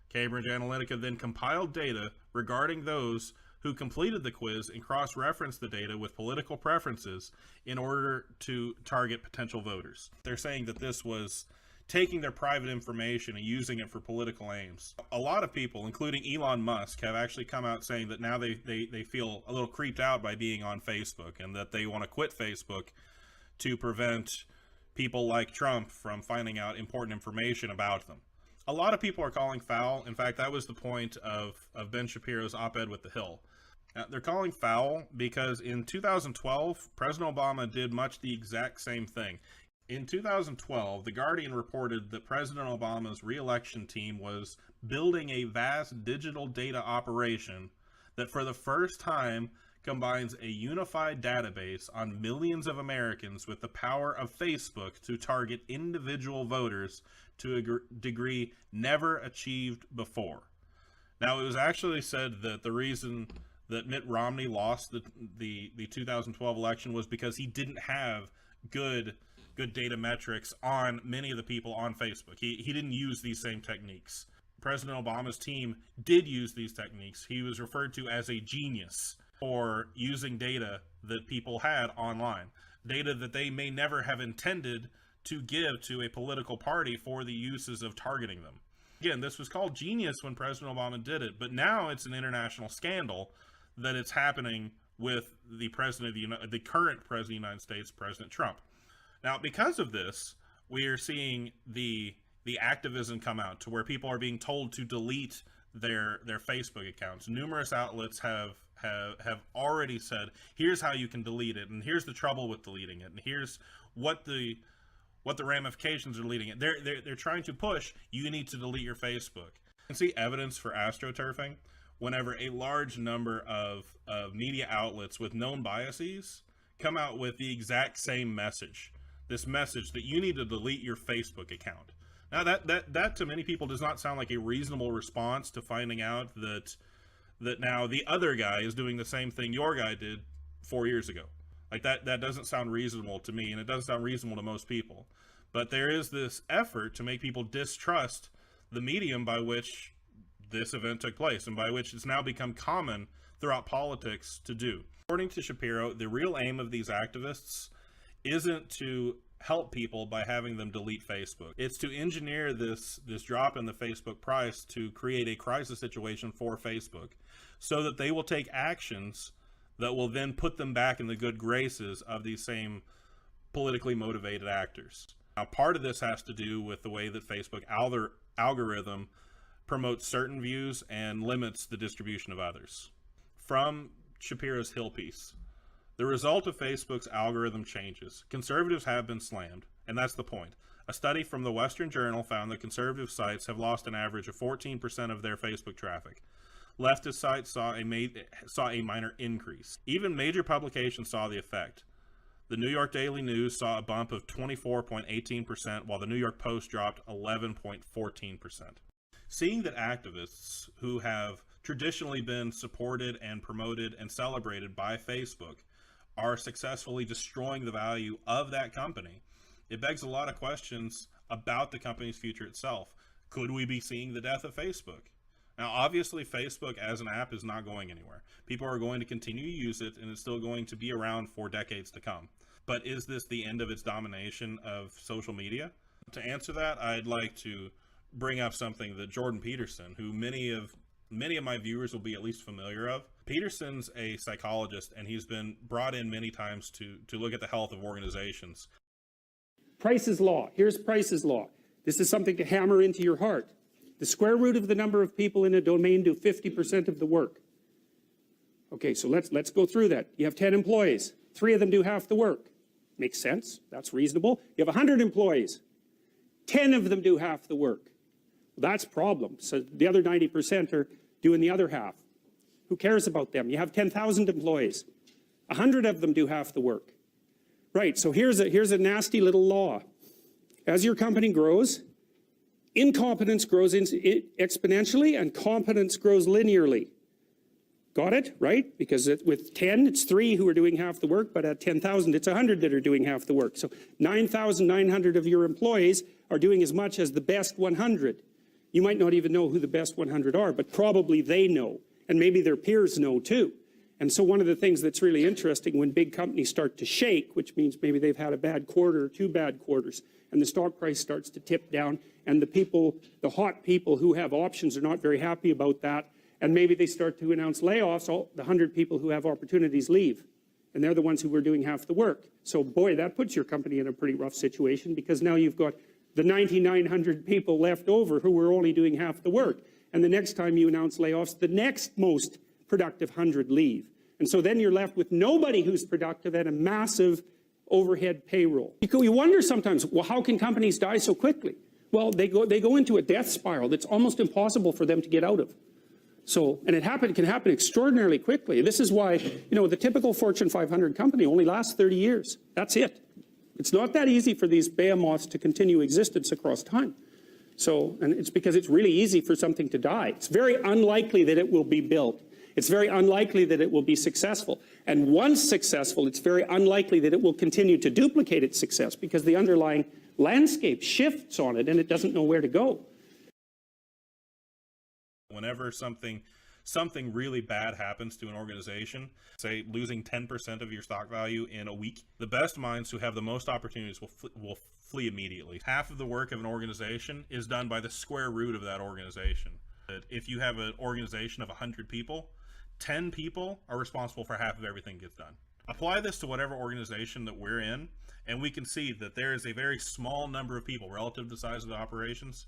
Cambridge Analytica then compiled data regarding those who completed the quiz and cross-referenced the data with political preferences in order to target potential voters. They're saying that this was taking their private information and using it for political aims. A lot of people, including Elon Musk, have actually come out saying that now they feel a little creeped out by being on Facebook and that they want to quit Facebook to prevent people like Trump from finding out important information about them. A lot of people are calling foul. In fact, that was the point of Ben Shapiro's op-ed with The Hill. They're calling foul because in 2012, President Obama did much the exact same thing. In 2012, The Guardian reported that President Obama's re-election team was building a vast digital data operation that for the first time combines a unified database on millions of Americans with the power of Facebook to target individual voters to a degree never achieved before. Now, it was actually said that the reason that Mitt Romney lost the 2012 election was because he didn't have good data metrics on many of the people on Facebook. He didn't use these same techniques. President Obama's team did use these techniques. He was referred to as a genius for using data that people had online, data that they may never have intended to give to a political party for the uses of targeting them. Again, this was called genius when President Obama did it, but now it's an international scandal that it's happening with the the current president of the United States, President Trump. Now, because of this, we are seeing the activism come out to where people are being told to delete their Facebook accounts. Numerous outlets have already said, here's how you can delete it, and here's the trouble with deleting it, and here's what the ramifications are deleting it. They're trying to push, you need to delete your Facebook. You can see evidence for astroturfing whenever a large number of media outlets with known biases come out with the exact same message. This message that you need to delete your Facebook account. Now that to many people does not sound like a reasonable response to finding out that now the other guy is doing the same thing your guy did 4 years ago. Like that doesn't sound reasonable to me, and it doesn't sound reasonable to most people. But there is this effort to make people distrust the medium by which this event took place, and by which it's now become common throughout politics to do. According to Shapiro, the real aim of these activists isn't to help people by having them delete Facebook. It's to engineer this drop in the Facebook price to create a crisis situation for Facebook so that they will take actions that will then put them back in the good graces of these same politically motivated actors. Now, part of this has to do with the way that Facebook algorithm promotes certain views and limits the distribution of others. From Shapiro's Hill piece, the result of Facebook's algorithm changes. Conservatives have been slammed. And that's the point. A study from the Western Journal found that conservative sites have lost an average of 14% of their Facebook traffic. Leftist sites saw a minor increase. Even major publications saw the effect. The New York Daily News saw a bump of 24.18%, while the New York Post dropped 11.14%. Seeing that activists who have traditionally been supported and promoted and celebrated by Facebook are successfully destroying the value of that company, it begs a lot of questions about the company's future itself. Could we be seeing the death of Facebook? Now, obviously, Facebook as an app is not going anywhere. People are going to continue to use it, and it's still going to be around for decades to come. But is this the end of its domination of social media? To answer that, I'd like to bring up something that Jordan Peterson, who many of my viewers will be at least familiar of. Peterson's a psychologist, and he's been brought in many times to look at the health of organizations.
Price's law. Here's Price's law. This is something to hammer into your heart. The square root of the number of people in a domain do 50% of the work. Okay, so let's go through that. You have 10 employees. 3 of them do half the work. Makes sense. That's reasonable. You have 100 employees. 10 of them do half the work. Well, that's a problem. So the other 90% are doing the other half. Who cares about them? You have 10,000 employees. 100 of them do half the work. Right, so here's a nasty little law. As your company grows, incompetence grows exponentially and competence grows linearly. Got it? Right? Because with 10, it's 3 who are doing half the work, but at 10,000, it's 100 that are doing half the work. So 9,900 of your employees are doing as much as the best 100. You might not even know who the best 100 are, but probably they know, and maybe their peers know too. And so one of the things that's really interesting when big companies start to shake, which means maybe they've had a bad quarter or 2 bad quarters, and the stock price starts to tip down, and the hot people who have options are not very happy about that, and maybe they start to announce layoffs, all the 100 people who have opportunities leave, and they're the ones who are doing half the work. So boy, that puts your company in a pretty rough situation, because now you've got the 9,900 people left over who were only doing half the work. And the next time you announce layoffs, the next most productive 100 leave. And so then you're left with nobody who's productive and a massive overhead payroll. You wonder sometimes, well, how can companies die so quickly? Well, they go into a death spiral that's almost impossible for them to get out of. So, and it can happen extraordinarily quickly. This is why, the typical Fortune 500 company only lasts 30 years. That's it. It's not that easy for these behemoths to continue existence across time. So, and it's because it's really easy for something to die. It's very unlikely that it will be built. It's very unlikely that it will be successful. And once successful, it's very unlikely that it will continue to duplicate its success because the underlying landscape shifts on it and it doesn't know where to go.
Whenever something really bad happens to an organization, say losing 10% of your stock value in a week, the best minds who have the most opportunities will flee immediately. Half of the work of an organization is done by the square root of that organization. If you have an organization of 100 people, 10 people are responsible for half of everything that gets done. Apply this to whatever organization that we're in, and we can see that there is a very small number of people relative to the size of the operations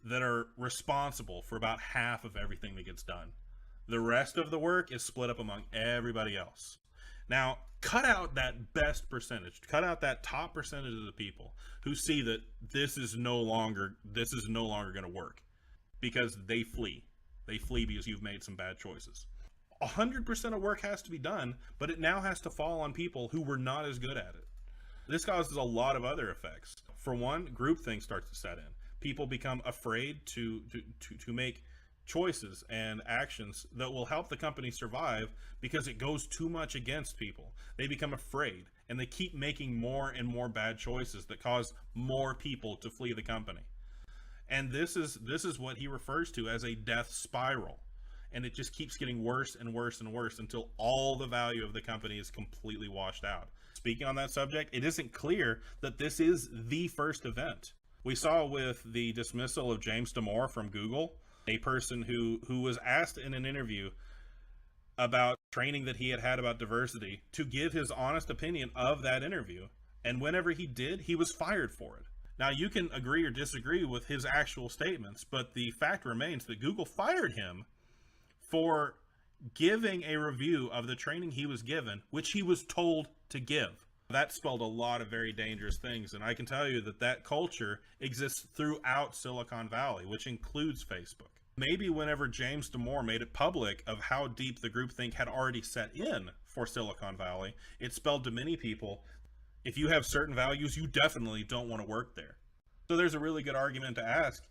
that are responsible for about half of everything that gets done. The rest of the work is split up among everybody else. Now, cut out that best percentage, cut out that top percentage of the people who see that this is no longer going to work because they flee. They flee because you've made some bad choices. 100% of work has to be done, but it now has to fall on people who were not as good at it. This causes a lot of other effects. For one, groupthink starts to set in. People become afraid to make choices and actions that will help the company survive because it goes too much against people. They become afraid and they keep making more and more bad choices that cause more people to flee the company. And this is what he refers to as a death spiral. And it just keeps getting worse and worse and worse until all the value of the company is completely washed out. Speaking on that subject, it isn't clear that this is the first event. We saw with the dismissal of James Damore from Google, a person who was asked in an interview about training that he had about diversity to give his honest opinion of that interview. And whenever he did, he was fired for it. Now, you can agree or disagree with his actual statements, but the fact remains that Google fired him for giving a review of the training he was given, which he was told to give. That spelled a lot of very dangerous things, and I can tell you that that culture exists throughout Silicon Valley, which includes Facebook. Maybe whenever James Damore made it public of how deep the groupthink had already set in for Silicon Valley, it spelled to many people, if you have certain values, you definitely don't want to work there. So there's a really good argument to ask,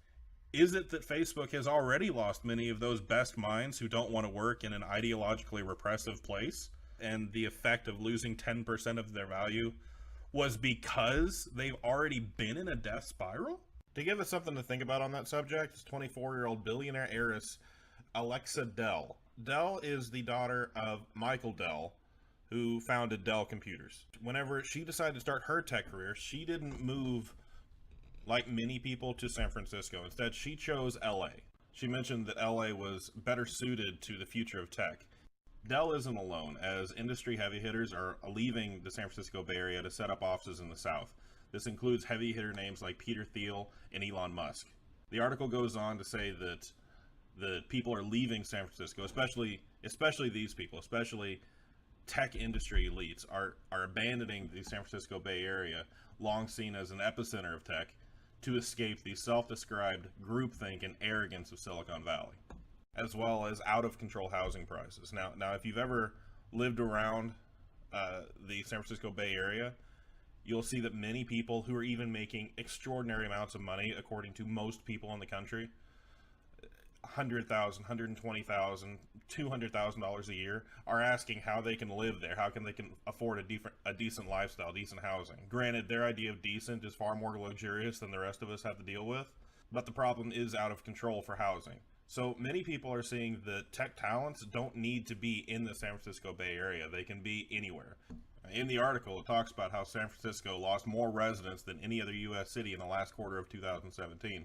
is it that Facebook has already lost many of those best minds who don't want to work in an ideologically repressive place? And the effect of losing 10% of their value was because they've already been in a death spiral? To give us something to think about on that subject is 24-year-old billionaire heiress Alexa Dell. Dell is the daughter of Michael Dell, who founded Dell Computers. Whenever she decided to start her tech career, she didn't move like many people to San Francisco. Instead, she chose LA. She mentioned that LA was better suited to the future of tech. Dell isn't alone, as industry heavy hitters are leaving the San Francisco Bay Area to set up offices in the South. This includes heavy hitter names like Peter Thiel and Elon Musk. The article goes on to say that the people are leaving San Francisco, especially these people, especially tech industry elites, are abandoning the San Francisco Bay Area, long seen as an epicenter of tech, to escape the self-described groupthink and arrogance of Silicon Valley, as well as out-of-control housing prices. Now, if you've ever lived around the San Francisco Bay Area, you'll see that many people who are even making extraordinary amounts of money, according to most people in the country, $100,000, $120,000, $200,000 a year, are asking how they can live there, how they can afford a decent lifestyle, decent housing. Granted, their idea of decent is far more luxurious than the rest of us have to deal with, but the problem is out of control for housing. So many people are seeing that tech talents don't need to be in the San Francisco Bay Area. They can be anywhere. In the article, it talks about how San Francisco lost more residents than any other U.S. city in the last quarter of 2017,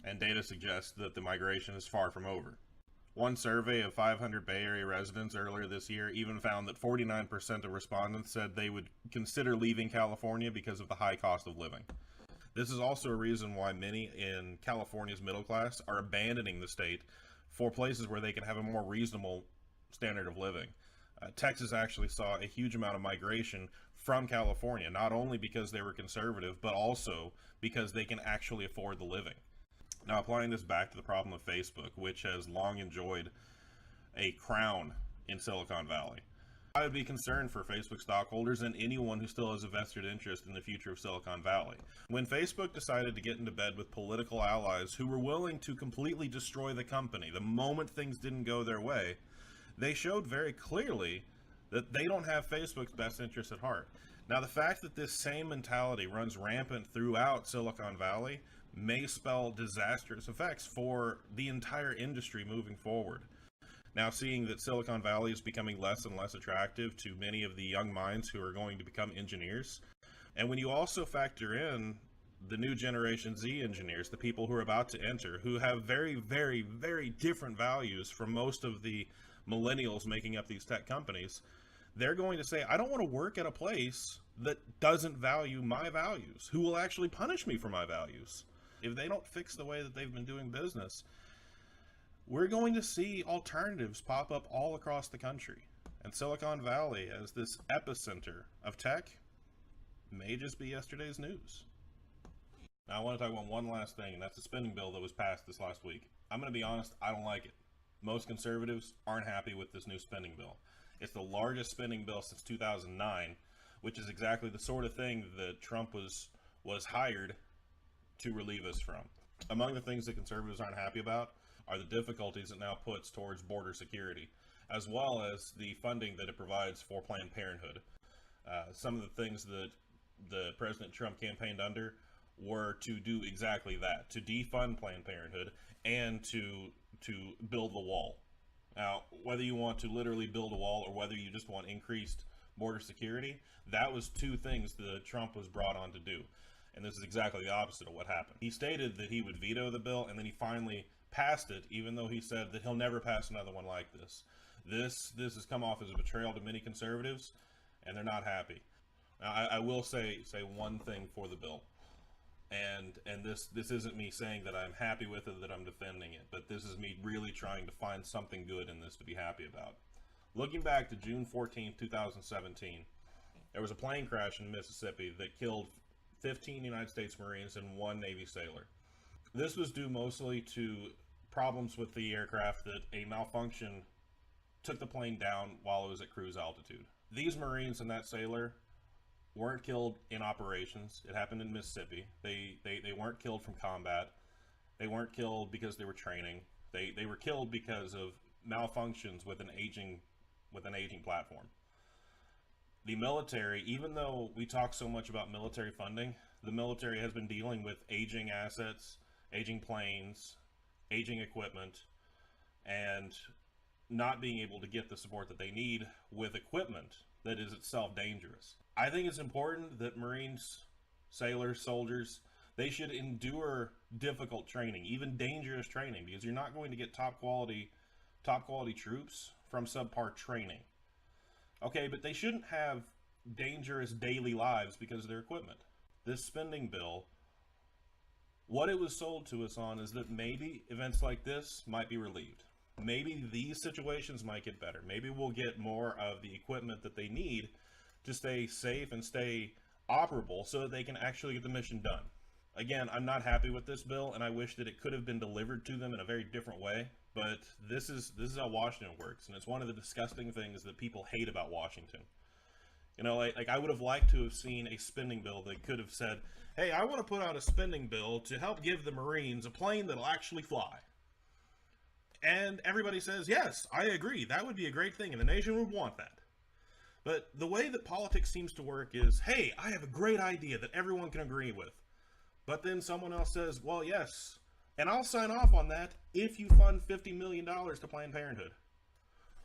and data suggests that the migration is far from over. One survey of 500 Bay Area residents earlier this year even found that 49% of respondents said they would consider leaving California because of the high cost of living. This is also a reason why many in California's middle class are abandoning the state for places where they can have a more reasonable standard of living. Texas actually saw a huge amount of migration from California, not only because they were conservative, but also because they can actually afford the living. Now, applying this back to the problem of Facebook, which has long enjoyed a crown in Silicon Valley, I would be concerned for Facebook stockholders and anyone who still has a vested interest in the future of Silicon Valley. When Facebook decided to get into bed with political allies who were willing to completely destroy the company the moment things didn't go their way, they showed very clearly that they don't have Facebook's best interest at heart. Now, the fact that this same mentality runs rampant throughout Silicon Valley may spell disastrous effects for the entire industry moving forward. Now, seeing that Silicon Valley is becoming less and less attractive to many of the young minds who are going to become engineers, and when you also factor in the new Generation Z engineers, the people who are about to enter, who have very, very, very different values from most of the millennials making up these tech companies, they're going to say, I don't want to work at a place that doesn't value my values, who will actually punish me for my values. If they don't fix the way that they've been doing business, we're going to see alternatives pop up all across the country. And Silicon Valley, as this epicenter of tech, may just be yesterday's news. Now, I want to talk about one last thing, and that's the spending bill that was passed this last week. I'm going to be honest, I don't like it. Most conservatives aren't happy with this new spending bill. It's the largest spending bill since 2009, which is exactly the sort of thing that Trump was hired to relieve us from. Among the things that conservatives aren't happy about are the difficulties it now puts towards border security, as well as the funding that it provides for Planned Parenthood. Some of the things that the President Trump campaigned under were to do exactly that, to defund Planned Parenthood and to build the wall. Now, whether you want to literally build a wall or whether you just want increased border security, that was two things that Trump was brought on to do. And this is exactly the opposite of what happened. He stated that he would veto the bill, and then he finally passed it, even though he said that he'll never pass another one like this. This has come off as a betrayal to many conservatives, and they're not happy. Now, I will say one thing for the bill. And this isn't me saying that I'm happy with it, that I'm defending it, but this is me really trying to find something good in this to be happy about. Looking back to June 14, 2017, There was a plane crash in Mississippi that killed 15 United States Marines and 1 Navy sailor. This was due mostly to problems with the aircraft, that a malfunction took the plane down while it was at cruise altitude. These Marines and that sailor weren't killed in operations. It happened in Mississippi. They weren't killed from combat. They weren't killed because they were training. They were killed because of malfunctions with an aging platform. The military, even though we talk so much about military funding, the military has been dealing with aging assets, aging planes, aging equipment, and not being able to get the support that they need with equipment that is itself dangerous. I think it's important that Marines, sailors, soldiers, they should endure difficult training, even dangerous training, because you're not going to get top quality troops from subpar training. Okay, but they shouldn't have dangerous daily lives because of their equipment. This spending bill, what it was sold to us on is that maybe events like this might be relieved. Maybe these situations might get better. Maybe we'll get more of the equipment that they need to stay safe and stay operable so that they can actually get the mission done. Again, I'm not happy with this bill, and I wish that it could have been delivered to them in a very different way, but this is how Washington works, and it's one of the disgusting things that people hate about Washington. You know, like I would have liked to have seen a spending bill that could have said, hey, I want to put out a spending bill to help give the Marines a plane that'll actually fly. And everybody says, yes, I agree, that would be a great thing, and the nation would want that. But the way that politics seems to work is, hey, I have a great idea that everyone can agree with. But then someone else says, well, yes, and I'll sign off on that if you fund $50 million to Planned Parenthood.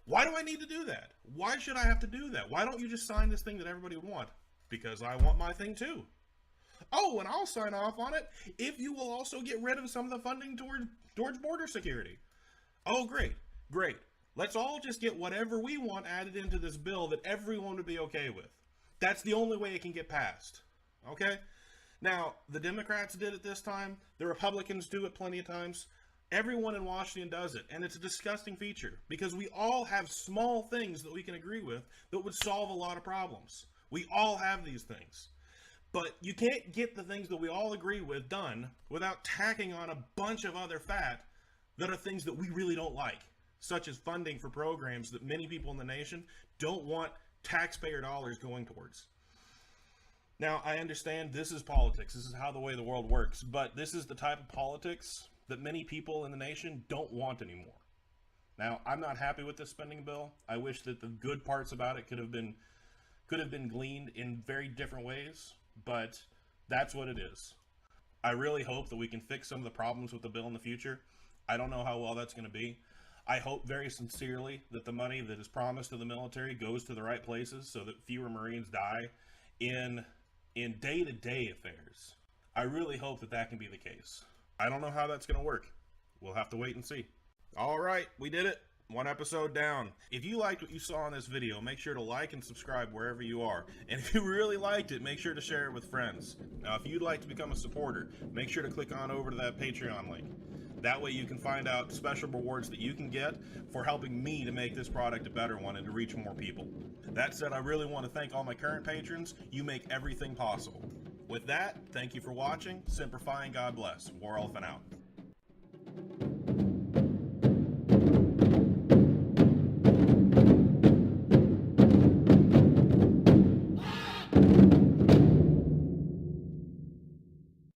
Why do I need to do that? Why should I have to do that? Why don't you just sign this thing that everybody would want? Because I want my thing too. Oh, and I'll sign off on it if you will also get rid of some of the funding towards border security. Oh, great, great. Let's all just get whatever we want added into this bill that everyone would be okay with. That's the only way it can get passed. Okay? Now, the Democrats did it this time. The Republicans do it plenty of times. Everyone in Washington does it, and it's a disgusting feature because we all have small things that we can agree with that would solve a lot of problems. We all have these things. But you can't get the things that we all agree with done without tacking on a bunch of other fat that are things that we really don't like, such as funding for programs that many people in the nation don't want taxpayer dollars going towards. Now, I understand this is politics. This is how the way the world works. But this is the type of politics that many people in the nation don't want anymore. Now, I'm not happy with this spending bill. I wish that the good parts about it could have been gleaned in very different ways. But that's what it is. I really hope that we can fix some of the problems with the bill in the future. I don't know how well that's going to be. I hope very sincerely that the money that is promised to the military goes to the right places so that fewer Marines die in day-to-day affairs. I really hope that that can be the case. I don't know how that's going to work. We'll have to wait and see. All right, we did it. One episode down. If you liked what you saw in this video, make sure to like and subscribe wherever you are. And if you really liked it, make sure to share it with friends. Now, if you'd like to become a supporter, make sure to click on over to that Patreon link. That way you can find out special rewards that you can get for helping me to make this product a better one and to reach more people. That said, I really want to thank all my current patrons. You make everything possible. With that, thank you for watching. Semper Fi and God bless. War Elephant out.